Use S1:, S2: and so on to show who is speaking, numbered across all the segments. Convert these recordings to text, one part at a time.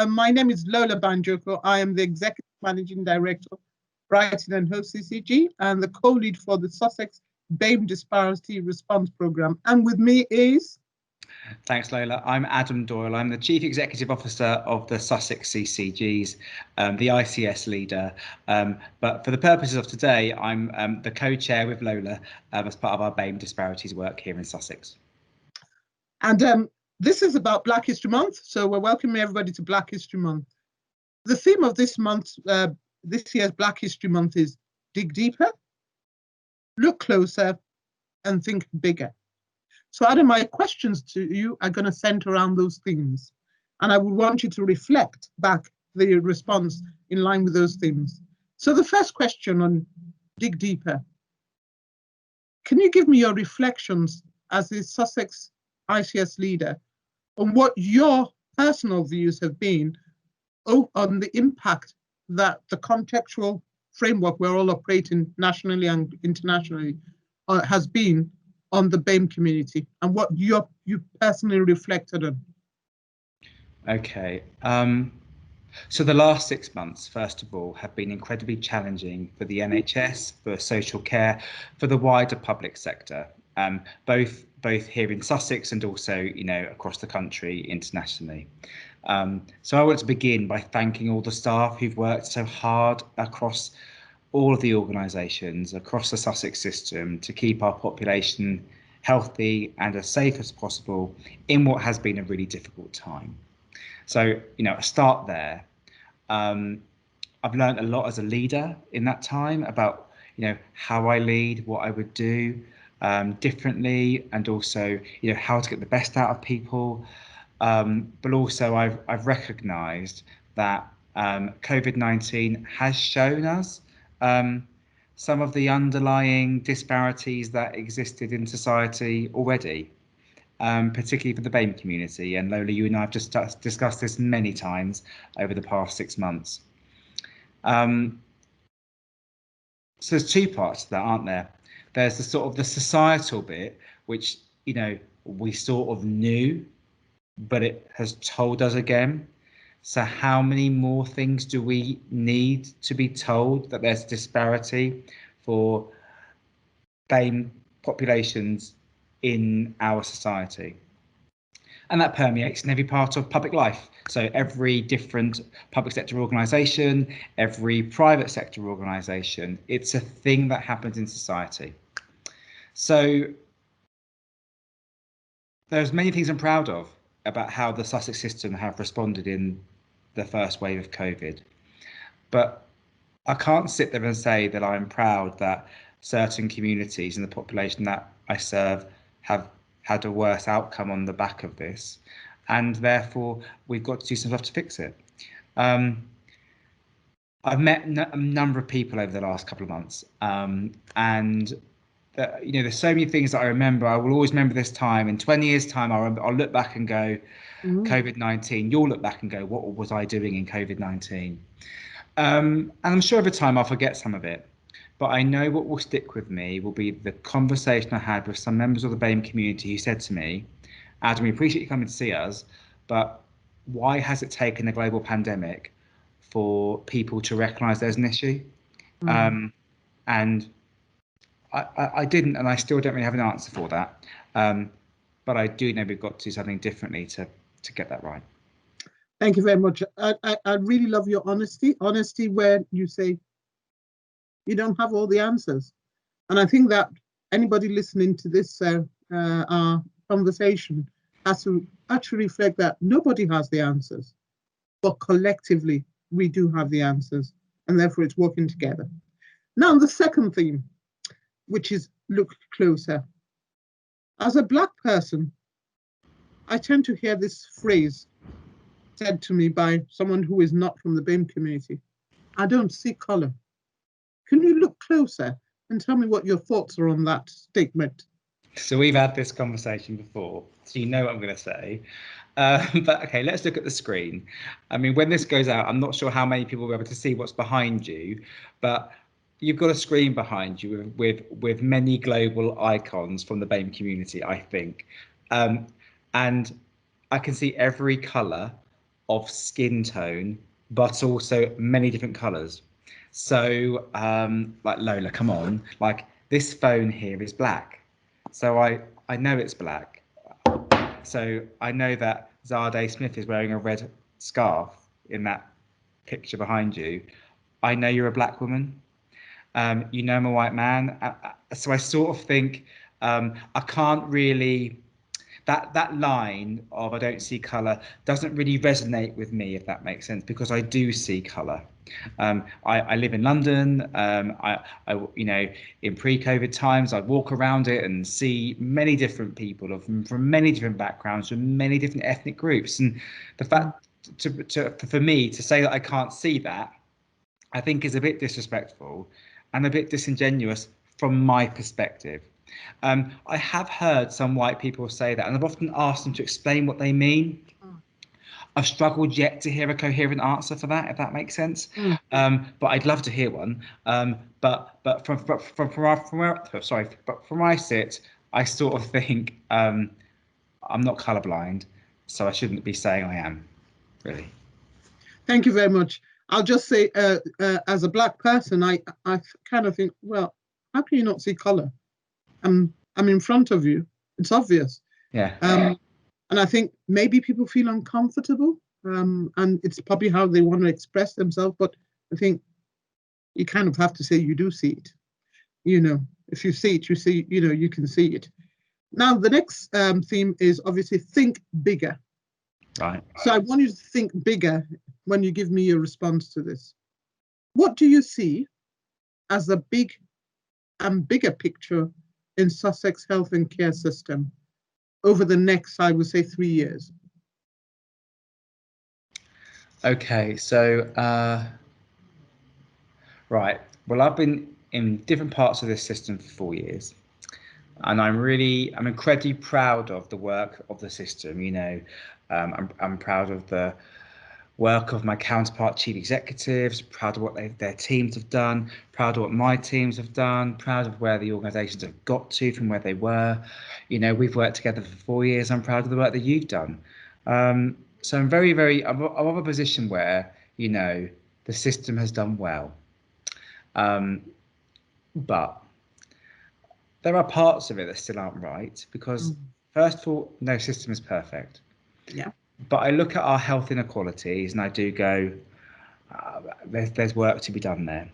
S1: My name is Lola Banjoko. I am the Executive Managing Director, Brighton and Hove CCG, and the co-lead for the Sussex BAME Disparity Response Programme. And with me is...
S2: Thanks, Lola. I'm Adam Doyle. I'm the Chief Executive Officer of the Sussex CCGs, the ICS leader. But for the purposes of today, I'm the co-chair with Lola as part of our BAME Disparities work here in Sussex.
S1: And this is about Black History Month, so we're welcoming everybody to Black History Month. The theme of this month, this year's Black History Month is dig deeper, look closer, and think bigger. So Adam, my questions to you are going to center around those themes. And I would want you to reflect back the response in line with those themes. So the first question on dig deeper. Can you give me your reflections as the Sussex ICS leader on what your personal views have been on the impact that the contextual framework we're all operating nationally and internationally has been on the BAME community, and what you personally reflected on?
S2: Okay, so the last 6 months, first of all, have been incredibly challenging for the NHS, for social care, for the wider public sector, both here in Sussex and also, across the country internationally. So I want to begin by thanking all the staff who've worked so hard across all of the organisations across the Sussex system to keep our population healthy and as safe as possible in what has been a really difficult time. So, I start there. I've learned a lot as a leader in that time about, how I lead, what I would do differently, and also, how to get the best out of people. But also I've recognised that COVID-19 has shown us some of the underlying disparities that existed in society already, particularly for the BAME community. And Lola, you and I have just discussed this many times over the past 6 months. So there's two parts to that, aren't there? There's the sort of the societal bit, which, we sort of knew, but it has told us again. So how many more things do we need to be told that there's disparity for BAME populations in our society? And that permeates in every part of public life. So every different public sector organisation, every private sector organisation, it's a thing that happens in society. So there's many things I'm proud of about how the Sussex system have responded in the first wave of COVID. But I can't sit there and say that I'm proud that certain communities and the population that I serve have had a worse outcome on the back of this. And therefore, we've got to do some stuff to fix it. I've met a number of people over the last couple of months, and there's so many things that I remember. I will always remember this time. In 20 years' time, I'll look back and go, COVID-19. You'll look back and go, what was I doing in COVID-19? And I'm sure over time I'll forget some of it. But I know what will stick with me will be the conversation I had with some members of the BAME community who said to me, Adam, we appreciate you coming to see us, but why has it taken a global pandemic for people to recognise there's an issue? And I didn't, and I still don't really have an answer for that. But I do know we've got to do something differently to get that right.
S1: Thank you very much. I really love your honesty where you say you don't have all the answers. And I think that anybody listening to this conversation has to actually reflect that nobody has the answers, but collectively we do have the answers, and therefore it's working together. Now, the second theme, which is look closer. As a Black person, I tend to hear this phrase said to me by someone who is not from the BAME community. I don't see colour. Can you look closer and tell me what your thoughts are on that statement?
S2: So we've had this conversation before, so you know what I'm going to say. But okay, let's look at the screen. I mean, when this goes out, I'm not sure how many people will be able to see what's behind you, but you've got a screen behind you with many global icons from the BAME community, I think. And I can see every colour of skin tone, but also many different colours. So, like Lola, come on, like this phone here is black. So I know it's black. So I know that Zade Smith is wearing a red scarf in that picture behind you. I know you're a black woman. You know I'm a white man. So I sort of think I can't really that line of I don't see colour doesn't really resonate with me, if that makes sense, because I do see colour. I live in London. You know, in pre-COVID times, I'd walk around it and see many different people from many different backgrounds, from many different ethnic groups, and the fact for me to say that I can't see that, I think is a bit disrespectful and a bit disingenuous from my perspective. I have heard some white people say that, and I've often asked them to explain what they mean. I've struggled yet to hear a coherent answer for that, if that makes sense. But I'd love to hear one. But from where I sit, I sort of think I'm not colourblind, so I shouldn't be saying I am, really.
S1: Thank you very much. I'll just say, as a black person, I kind of think, well, how can you not see colour? I'm in front of you. It's obvious.
S2: Yeah.
S1: And I think maybe people feel uncomfortable, and it's probably how they want to express themselves. But I think you kind of have to say you do see it. You know, if you see it, you see. You know, you can see it. Now, the next theme is obviously think bigger.
S2: Right.
S1: So I want you to think bigger when you give me your response to this. What do you see as the big and bigger picture in Sussex health and care system over the next, I would say, 3 years?
S2: Okay, so right. Well, I've been in different parts of this system for 4 years, and I'm incredibly proud of the work of the system. You know, I'm proud of the work of my counterpart chief executives, proud of what their teams have done, proud of what my teams have done, proud of where the organisations have got to from where they were. You know, we've worked together for 4 years. I'm proud of the work that you've done. So I'm I'm of a position where, you know, the system has done well. But there are parts of it that still aren't right because, first of all, no system is perfect.
S1: Yeah.
S2: But I look at our health inequalities and I do go, there's work to be done there.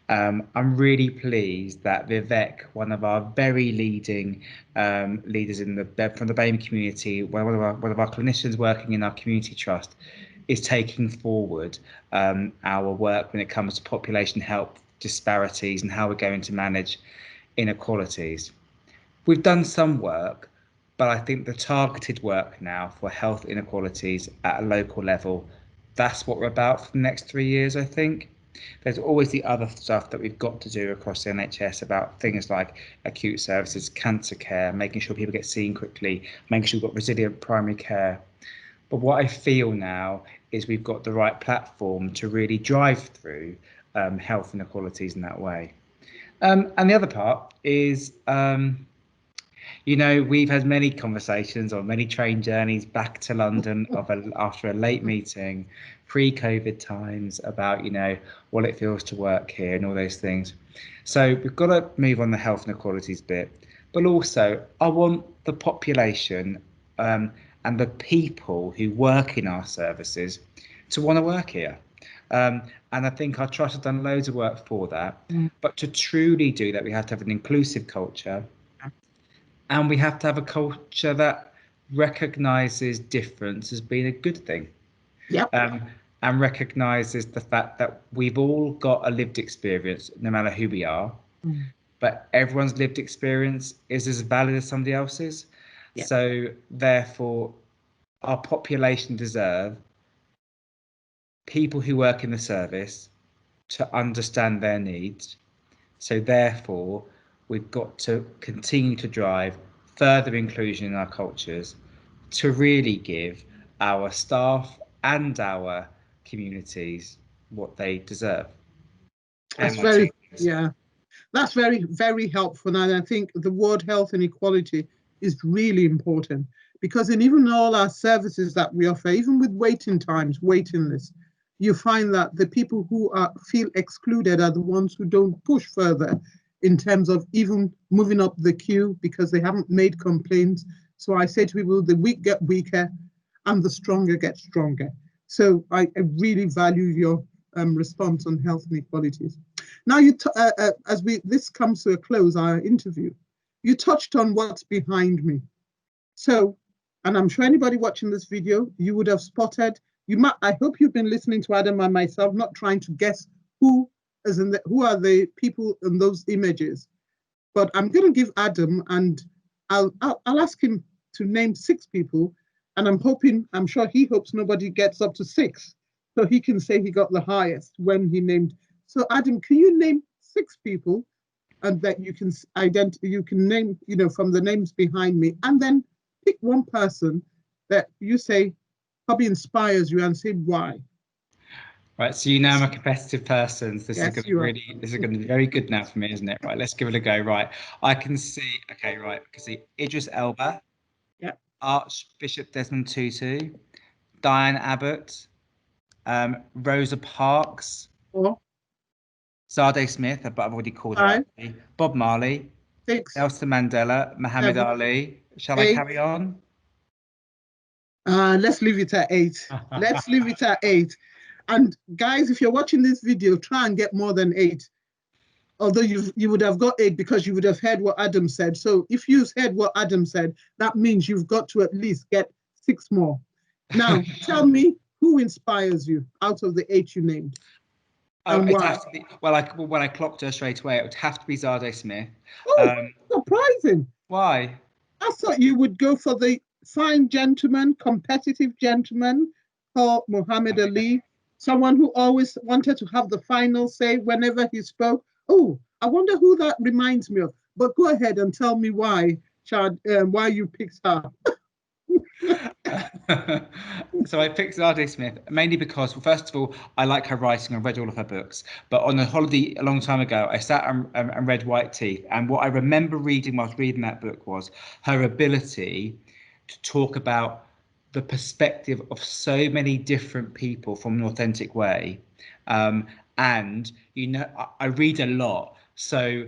S2: I'm really pleased that Vivek, one of our very leading leaders from the BAME community, one of our clinicians working in our community trust, is taking forward our work when it comes to population health disparities and how we're going to manage inequalities. We've done some work, but I think the targeted work now for health inequalities at a local level, that's what we're about for the next 3 years, I think. There's always the other stuff that we've got to do across the NHS about things like acute services, cancer care, making sure people get seen quickly, making sure we've got resilient primary care. But what I feel now is we've got the right platform to really drive through health inequalities in that way. And the other part is, you know, we've had many conversations on many train journeys back to London after a late meeting, pre-COVID times, about, you know, what it feels to work here and all those things. So we've got to move on the health inequalities bit, but also I want the population and the people who work in our services to want to work here. And I think our trust has done loads of work for that. But to truly do that, we have to have an inclusive culture. And we have to have a culture that recognises difference as being a good thing.
S1: Yep.
S2: And recognises the fact that we've all got a lived experience, no matter who we are. But everyone's lived experience is as valid as somebody else's. Yep. So therefore, our population deserve people who work in the service to understand their needs. So therefore, we've got to continue to drive further inclusion in our cultures to really give our staff and our communities what they deserve.
S1: That's very, yeah, that's very, very helpful. And I think the word health inequality is really important, because in even all our services that we offer, even with waiting times, waiting lists, you find that the people who feel excluded are the ones who don't push further in terms of even moving up the queue because they haven't made complaints. So I say to people, the weak get weaker and the stronger get stronger. So I really value your response on health inequalities. Now, as this comes to a close, our interview, you touched on what's behind me. So, and I'm sure anybody watching this video, you would have spotted, I hope you've been listening to Adam and myself, not trying to guess who are the people in those images. But I'm going to give Adam, and I'll ask him to name 6 people, and I'm sure he hopes nobody gets up to 6, so he can say he got the highest when he named. So Adam, can you name 6 people, and that you can name, from the names behind me, and then pick one person that you say probably inspires you and say why.
S2: Right, so I'm a competitive person. So this
S1: Yes,
S2: is going to be very good now for me, isn't it? Right, let's give it a go. Right, I can see. Okay, right, I can see Idris Elba,
S1: yeah,
S2: Archbishop Desmond Tutu, Diane Abbott, Rosa Parks,
S1: 4,
S2: Sade Smith, but I've already called her
S1: 5,
S2: out. Bob Marley,
S1: 6,
S2: Nelson Mandela, Muhammad
S1: 7,
S2: Ali. Shall I
S1: 8.
S2: carry on?
S1: Let's leave it at 8. Let's leave it at 8. And guys, if you're watching this video, try and get more than 8. Although you would have got 8 because you would have heard what Adam said. So if you've heard what Adam said, that means you've got to at least get 6 more. Now, tell me who inspires you out of the 8 you named. And
S2: It
S1: why?
S2: has to be, when I clocked her straight away, it would have to be Sade Smith.
S1: Oh, surprising.
S2: Why?
S1: I thought you would go for the fine gentleman, competitive gentleman called Muhammad Ali, someone who always wanted to have the final say whenever he spoke. Oh, I wonder who that reminds me of. But go ahead and tell me why, Chad, why you picked her.
S2: So I picked Sade Smith mainly because, well, first of all, I like her writing. I read all of her books. But on a holiday a long time ago, I sat and read White Teeth. And what I remember reading whilst reading that book was her ability to talk about the perspective of so many different people from an authentic way. And, I read a lot. So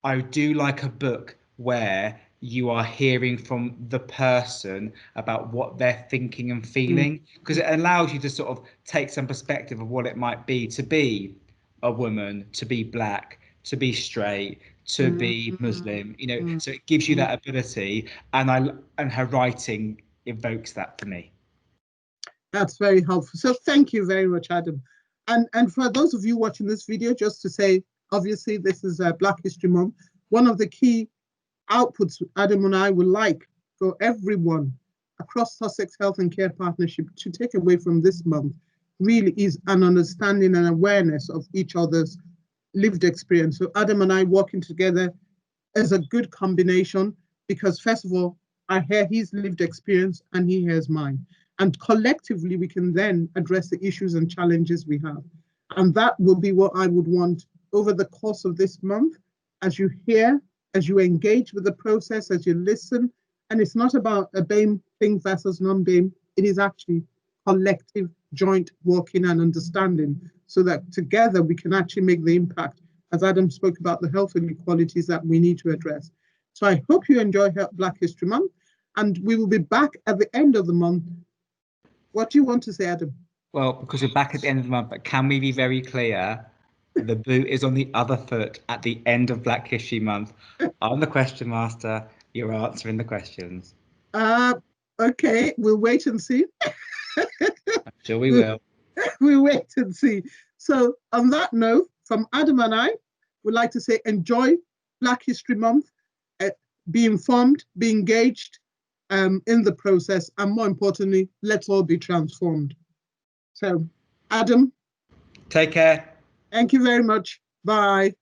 S2: I do like a book where you are hearing from the person about what they're thinking and feeling, because it allows you to sort of take some perspective of what it might be to be a woman, to be black, to be straight, to be Muslim, so it gives you that ability, and her writing evokes that for me.
S1: That's very helpful. So thank you very much, Adam. And for those of you watching this video, just to say, obviously this is Black History Month. One of the key outputs Adam and I would like for everyone across Sussex Health and Care Partnership to take away from this month really is an understanding and awareness of each other's lived experience. So Adam and I working together is a good combination because, first of all, I hear his lived experience and he hears mine. And collectively, we can then address the issues and challenges we have. And that will be what I would want over the course of this month, as you hear, as you engage with the process, as you listen. And it's not about a BAME thing versus non-BAME. It is actually collective, joint working and understanding so that together we can actually make the impact, as Adam spoke about, the health inequalities that we need to address. So I hope you enjoy Black History Month, and we will be back at the end of the month. What do you want to say, Adam?
S2: Well, because we're back at the end of the month, but can we be very clear? The boot is on the other foot at the end of Black History Month. I'm the question master. You're answering the questions.
S1: Okay, we'll wait and see.
S2: I'm sure we will.
S1: We'll wait and see. So on that note, from Adam and I, we'd like to say enjoy Black History Month. Be informed, be engaged in the process, and more importantly, let's all be transformed. So, Adam.
S2: Take care.
S1: Thank you very much. Bye.